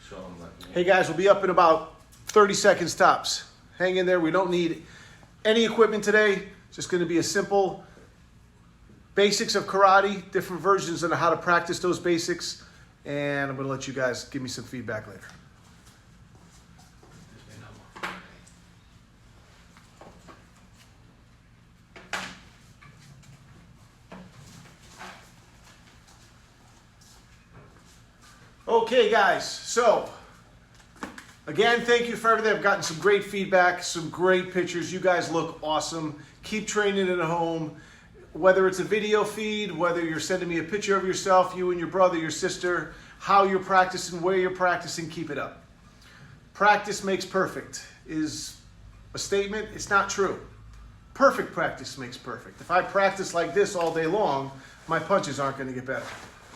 show them that. Hey guys, we'll be up in about 30 seconds tops. Hang in there. We don't need any equipment today. It's just going to be a simple basics of karate, different versions on how to practice those basics. And I'm going to let you guys give me some feedback later. Okay guys, so again, thank you for everything. I've gotten some great feedback, some great pictures. You guys look awesome. Keep training at home. Whether it's a video feed, whether you're sending me a picture of yourself, you and your brother, your sister, how you're practicing, where you're practicing, keep it up. Practice makes perfect is a statement. It's not true. Perfect practice makes perfect. If I practice like this all day long, my punches aren't going to get better.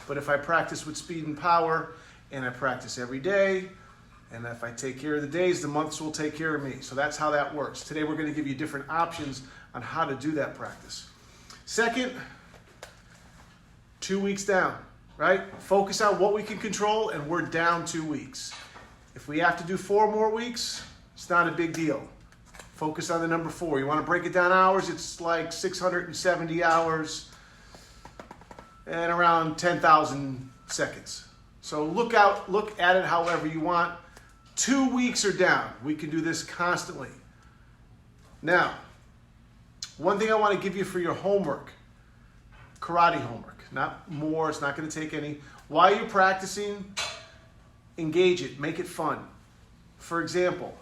But if I practice with speed and power, and I practice every day, and if I take care of the days, the months will take care of me. So that's how that works. Today we're going to give you different options on how to do that practice. Second, 2 weeks down, right? Focus on what we can control, and we're down 2 weeks. If we have to do 4 more weeks, it's not a big deal. Focus on the number 4. You want to break it down hours? It's like 670 hours and around 10,000 seconds. So look at it however you want. 2 weeks are down. We can do this constantly. Now, one thing I want to give you for your homework, karate homework, not more, it's not going to take any. While you're practicing, engage it, make it fun. For example,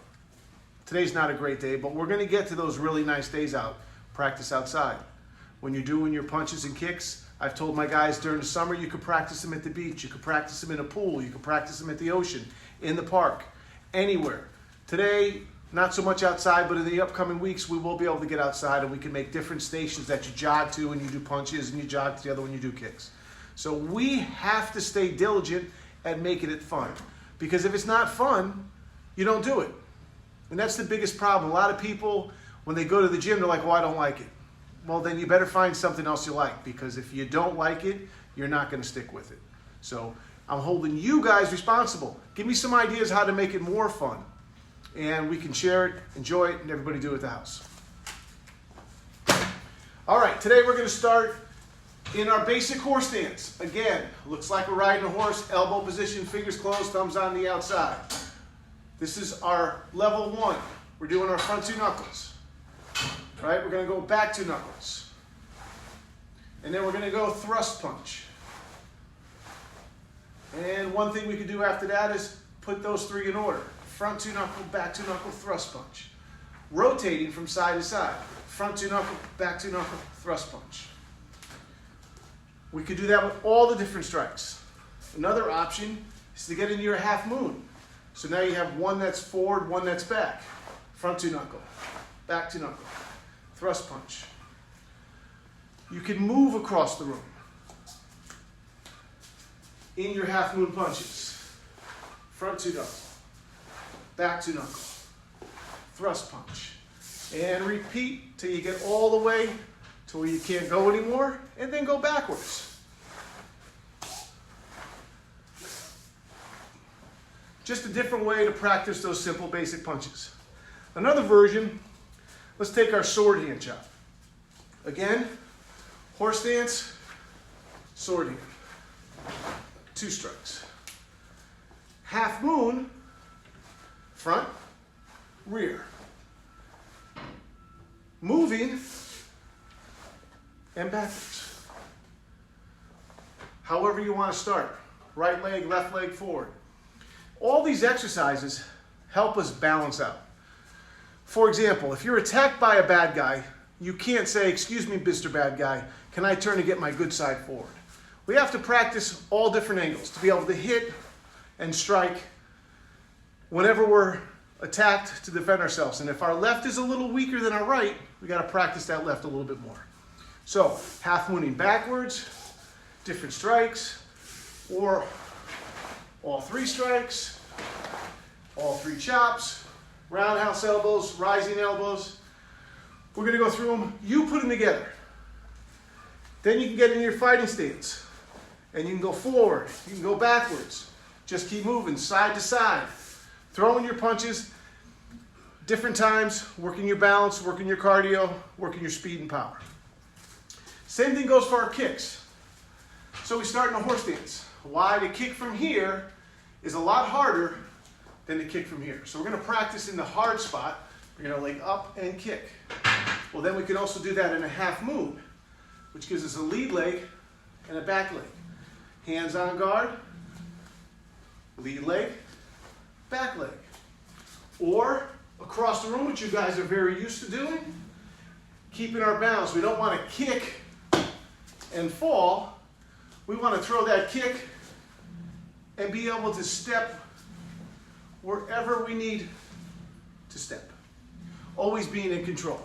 today's not a great day, but we're going to get to those really nice days out. Practice outside. When you're doing your punches and kicks, I've told my guys during the summer, you could practice them at the beach, you could practice them in a pool, you could practice them at the ocean, in the park, anywhere. Today, not so much outside, but in the upcoming weeks, we will be able to get outside and we can make different stations that you jog to when you do punches and you jog to the other when you do kicks. So we have to stay diligent at making it fun. Because if it's not fun, you don't do it. And that's the biggest problem. A lot of people, when they go to the gym, they're like, well, I don't like it. Well, then you better find something else you like, because if you don't like it, you're not going to stick with it. So I'm holding you guys responsible. Give me some ideas how to make it more fun. And we can share it, enjoy it, and everybody do it at the house. All right, today we're going to start in our basic horse stance. Again, looks like we're riding a horse, elbow position, fingers closed, thumbs on the outside. This is our level 1. We're doing our front 2 knuckles. Right, we're going to go back 2 knuckles. And then we're going to go thrust punch. And one thing we could do after that is put those 3 in order. Front 2 knuckle, back 2 knuckle, thrust punch. Rotating from side to side. Front 2 knuckle, back 2 knuckle, thrust punch. We could do that with all the different strikes. Another option is to get into your half moon. So now you have one that's forward, one that's back. Front 2 knuckle, back 2 knuckle. Thrust punch. You can move across the room in your half moon punches. Front 2 knuckle, back 2 knuckle, thrust punch. And repeat till you get all the way to where you can't go anymore, and then go backwards. Just a different way to practice those simple basic punches. Another version, let's take our sword hand chop. Again, horse stance, sword hand. 2 strikes. Half moon, front, rear. Moving and backwards. However you want to start. Right leg, left leg forward. All these exercises help us balance out. For example, if you're attacked by a bad guy, you can't say, excuse me, Mr. Bad Guy, can I turn to get my good side forward? We have to practice all different angles to be able to hit and strike whenever we're attacked to defend ourselves. And if our left is a little weaker than our right, we got to practice that left a little bit more. So, half mooning backwards, different strikes, or all 3 strikes, all 3 chops, roundhouse elbows, rising elbows. We're going to go through them. You put them together. Then you can get in your fighting stance. And you can go forward. You can go backwards. Just keep moving side to side. Throwing your punches, different times, working your balance, working your cardio, working your speed and power. Same thing goes for our kicks. So we start in a horse stance. Why? To kick from here is a lot harder than to kick from here. So we're going to practice in the hard spot. We're going to leg up and kick. Well, then we can also do that in a half moon, which gives us a lead leg and a back leg. Hands on guard, lead leg, back leg. Or across the room, which you guys are very used to doing, keeping our balance. We don't want to kick and fall. We want to throw that kick and be able to step wherever we need to step. Always being in control.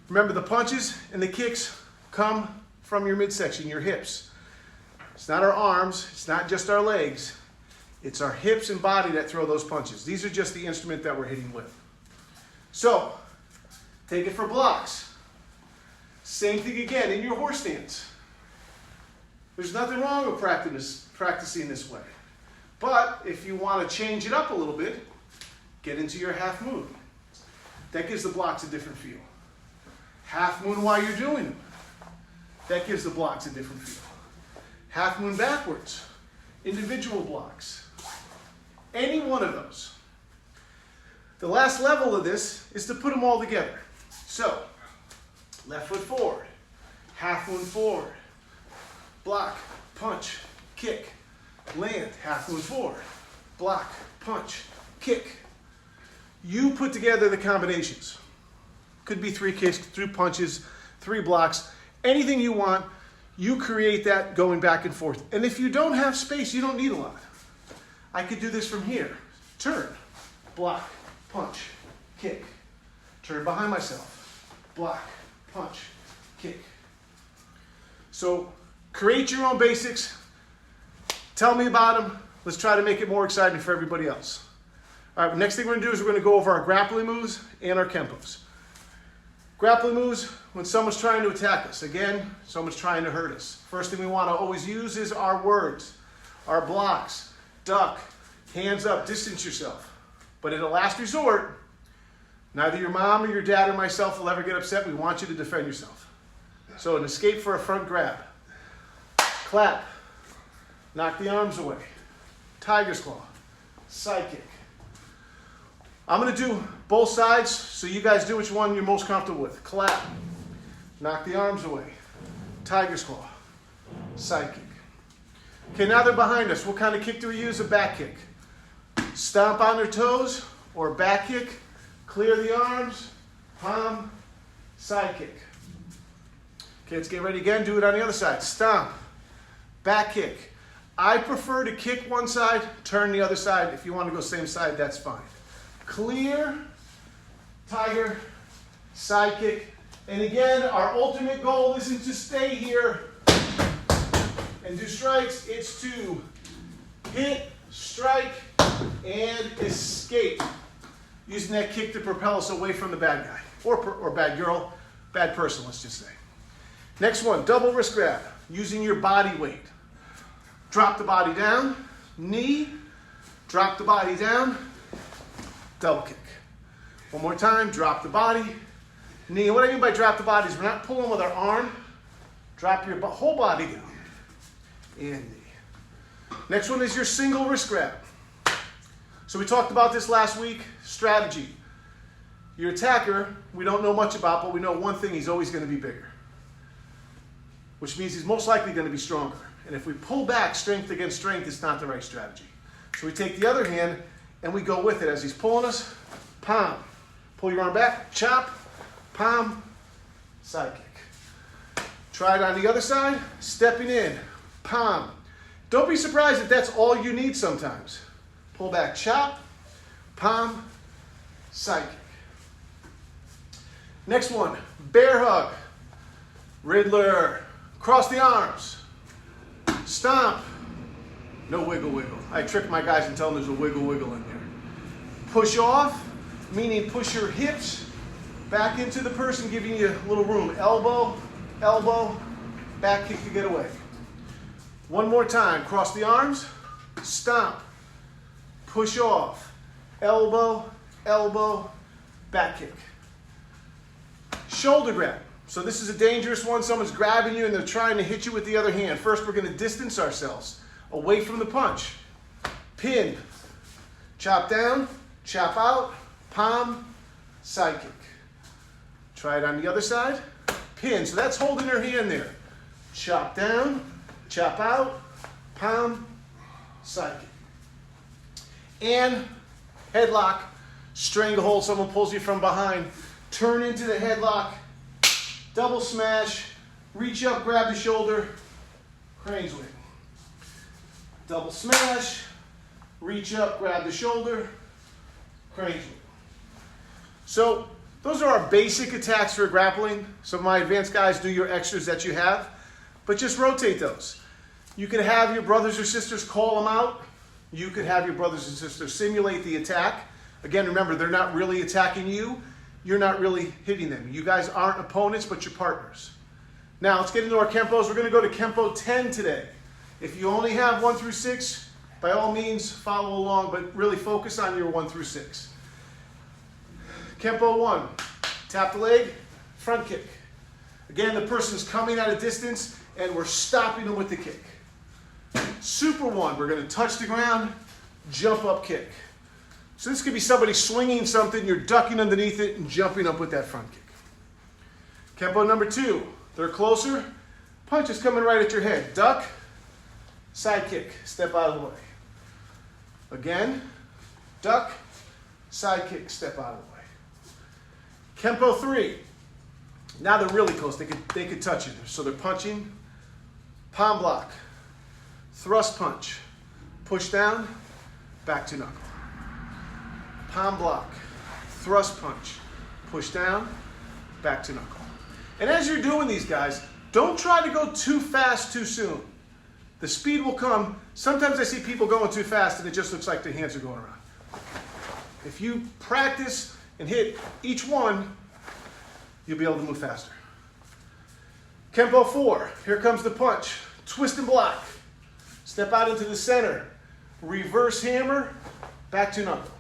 Remember, the punches and the kicks come from your midsection, your hips. It's not our arms, it's not just our legs. It's our hips and body that throw those punches. These are just the instrument that we're hitting with. So, take it for blocks. Same thing again in your horse stance. There's nothing wrong with practicing this way. But if you want to change it up a little bit, get into your half moon. That gives the blocks a different feel. Half moon while you're doing them. That gives the blocks a different feel. Half moon backwards. Individual blocks. Any one of those. The last level of this is to put them all together. So, left foot forward. Half moon forward. Block, punch, kick, land, half moon forward, block, punch, kick. You put together the combinations. Could be 3 kicks, 3 punches, 3 blocks, anything you want. You create that going back and forth. And if you don't have space, you don't need a lot. I could do this from here. Turn, block, punch, kick. Turn behind myself, block, punch, kick. So, create your own basics. Tell me about them. Let's try to make it more exciting for everybody else. All right, next thing we're going to do is we're going to go over our grappling moves and our kempos. Grappling moves, when someone's trying to attack us. Again, someone's trying to hurt us. First thing we want to always use is our words, our blocks, duck, hands up, distance yourself. But in a last resort, neither your mom or your dad or myself will ever get upset. We want you to defend yourself. So an escape for a front grab. Clap, knock the arms away, tiger's claw, side kick. I'm going to do both sides, so you guys do which one you're most comfortable with. Clap, knock the arms away, tiger's claw, side kick. Okay, now they're behind us. What kind of kick do we use? A back kick. Stomp on their toes or back kick, clear the arms, palm, side kick. Okay, let's get ready again. Do it on the other side. Stomp. Back kick. I prefer to kick one side, turn the other side. If you want to go same side, that's fine. Clear, tiger, side kick. And again, our ultimate goal isn't to stay here and do strikes. It's to hit, strike, and escape. Using that kick to propel us away from the bad guy. Or bad girl, bad person, let's just say. Next one, double wrist grab. Using your body weight. Drop the body down, knee, drop the body down, double kick. One more time, drop the body, knee. What I mean by drop the body is we're not pulling with our arm. Drop your whole body down, and knee. Next one is your single wrist grab. So we talked about this last week, strategy. Your attacker, we don't know much about, but we know one thing, he's always going to be bigger. Which means he's most likely going to be stronger. And if we pull back strength against strength, it's not the right strategy. So we take the other hand and we go with it. As he's pulling us, palm. Pull your arm back, chop, palm, side kick. Try it on the other side, stepping in, palm. Don't be surprised if that's all you need sometimes. Pull back, chop, palm, side kick. Next one, bear hug. Riddler. Cross the arms. Stomp. No wiggle, wiggle. I trick my guys and tell them there's a wiggle, wiggle in there. Push off, meaning push your hips back into the person, giving you a little room. Elbow, elbow, back kick to get away. One more time. Cross the arms. stomp, push off, elbow, elbow, back kick. Shoulder grab. So this is a dangerous one. Someone's grabbing you and they're trying to hit you with the other hand. First, we're going to distance ourselves away from the punch. Pin, chop down, chop out, palm, side kick. Try it on the other side. Pin, so that's holding her hand there. Chop down, chop out, palm, side kick. And headlock, stranglehold, someone pulls you from behind. Turn into the headlock, double smash, reach up, grab the shoulder, crane swing. Double smash, reach up, grab the shoulder, crane swing. So those are our basic attacks for grappling. Some of my advanced guys do your extras that you have, but just rotate those. You could have your brothers or sisters call them out. You could have your brothers and sisters simulate the attack. Again, remember, they're not really attacking you. You're not really hitting them. You guys aren't opponents, but you're partners. Now, let's get into our Kempos. We're going to go to Kempo 10 today. If you only have 1 through 6, by all means, follow along, but really focus on your 1 through 6. Kempo 1, tap the leg, front kick. Again, the person's coming at a distance, and we're stopping them with the kick. Super 1, we're going to touch the ground, jump up kick. So this could be somebody swinging something, you're ducking underneath it and jumping up with that front kick. Kempo number 2, they're closer, punch is coming right at your head. Duck, side kick, step out of the way. Again, duck, side kick, step out of the way. Kempo 3, now they're really close, they could touch you. So they're punching, palm block, thrust punch, push down, back to knuckle. Palm block, thrust punch, push down, back to knuckle. And as you're doing these guys, don't try to go too fast too soon. The speed will come. Sometimes I see people going too fast and it just looks like their hands are going around. If you practice and hit each one, you'll be able to move faster. Kempo 4, here comes the punch. Twist and block. Step out into the center. Reverse hammer, back to knuckle.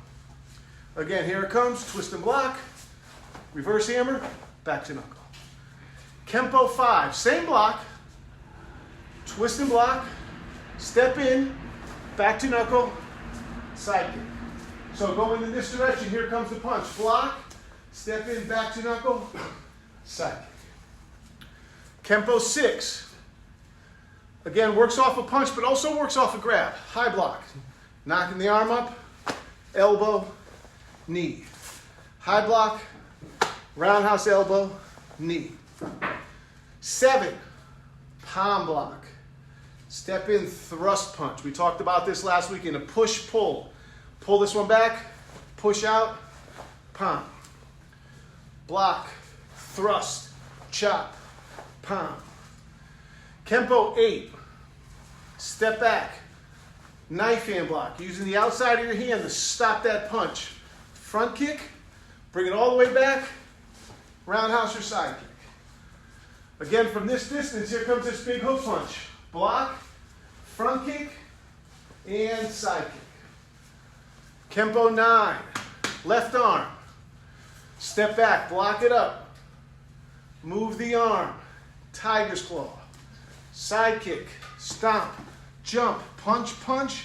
Again, here it comes, twist and block, reverse hammer, back to knuckle. Kempo 5, same block, twist and block, step in, back to knuckle, side kick. So going in this direction, here comes the punch. Block, step in, back to knuckle, side kick. Kempo 6, again, works off a punch, but also works off a grab. High block, knocking the arm up, elbow, knee. High block, roundhouse elbow, knee. 7, palm block. Step in, thrust punch. We talked about this last week in a push-pull. Pull this one back, push out, palm. Block, thrust, chop, palm. Kempo 8, step back, knife hand block. Using the outside of your hand to stop that punch. Front kick, bring it all the way back, roundhouse or side kick. Again, from this distance, here comes this big hook punch. Block, front kick, and side kick. Kempo 9, left arm. Step back, block it up. Move the arm, tiger's claw. Side kick, stomp, jump, punch, punch,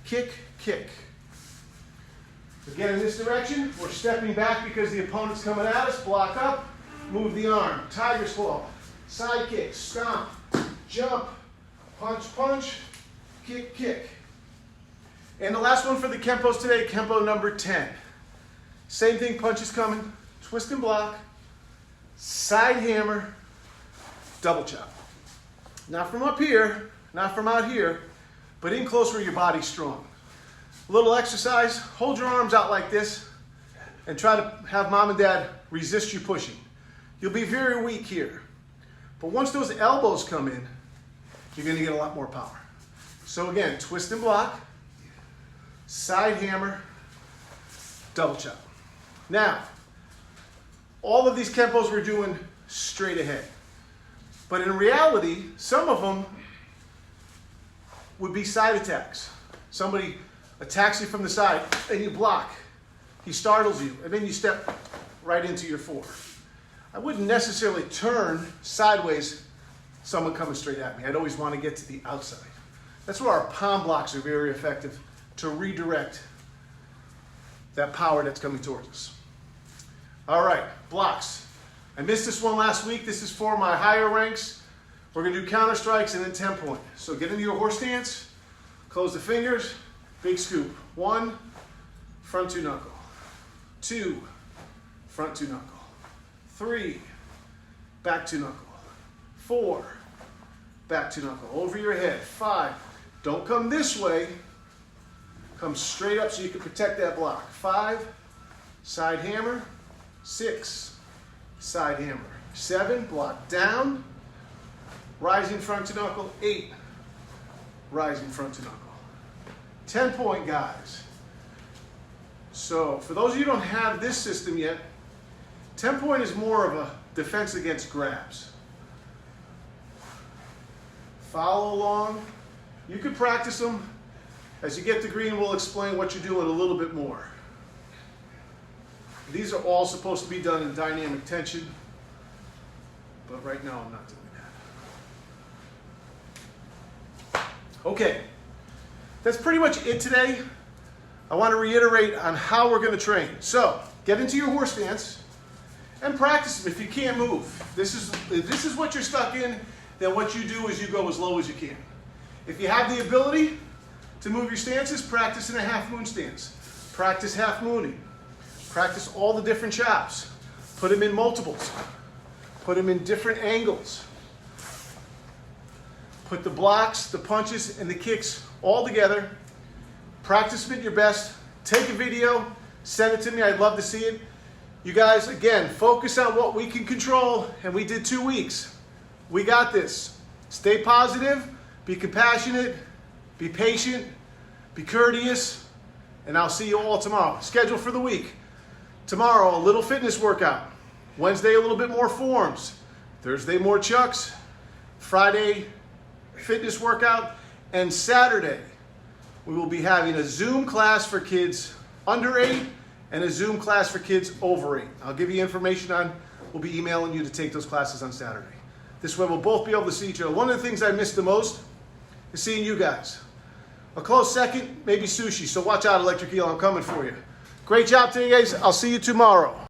kick, kick. Again, in this direction, we're stepping back because the opponent's coming at us. Block up, move the arm, tiger's claw, side kick, stomp, jump, punch, punch, kick, kick. And the last one for the Kempos today, Kempo number 10. Same thing, punch is coming, twist and block, side hammer, double chop. Not from up here, not from out here, but in close where your body's strong. A little exercise, hold your arms out like this and try to have mom and dad resist you pushing. You'll be very weak here. But once those elbows come in, you're going to get a lot more power. So again, twist and block, side hammer, double chop. Now, all of these Kempos we're doing straight ahead. But in reality, some of them would be side attacks. Somebody attacks you from the side and you block. He startles you and then you step right into your 4. I wouldn't necessarily turn sideways someone coming straight at me. I'd always want to get to the outside. That's where our palm blocks are very effective to redirect that power that's coming towards us. All right, blocks. I missed this one last week. This is for my higher ranks. We're going to do counter strikes and then 10-point. So get into your horse stance, close the fingers, big scoop. 1, front 2 knuckle. 2, front 2 knuckle. 3, back 2 knuckle. 4, back 2 knuckle. Over your head. 5, don't come this way. Come straight up so you can protect that block. 5, side hammer. 6, side hammer. 7, block down. Rising front 2 knuckle. 8, rising front 2 knuckle. 10-point, guys. So for those of you who don't have this system yet, 10-point is more of a defense against grabs. Follow along. You can practice them. As you get to green, we'll explain what you're doing a little bit more. These are all supposed to be done in dynamic tension, but right now I'm not doing that. Okay, that's pretty much it today. I want to reiterate on how we're going to train. So, get into your horse stance and practice them if you can't move. If this is what you're stuck in, then what you do is you go as low as you can. If you have the ability to move your stances, practice in a half moon stance. Practice half mooning. Practice all the different chops. Put them in multiples. Put them in different angles. Put the blocks, the punches, and the kicks all together. Practice them at your best. Take a video. Send it to me. I'd love to see it. You guys, again, focus on what we can control, and we did 2 weeks. We got this. Stay positive. Be compassionate. Be patient. Be courteous. And I'll see you all tomorrow. Schedule for the week. Tomorrow, a little fitness workout. Wednesday, a little bit more forms. Thursday, more chucks. Friday, fitness workout. And Saturday, we will be having a Zoom class for kids under 8 and a Zoom class for kids over 8. I'll give you information on, we'll be emailing you to take those classes on Saturday. This way we'll both be able to see each other. One of the things I miss the most is seeing you guys. A close second, maybe sushi. So watch out, Electric Eel, I'm coming for you. Great job today, guys. I'll see you tomorrow.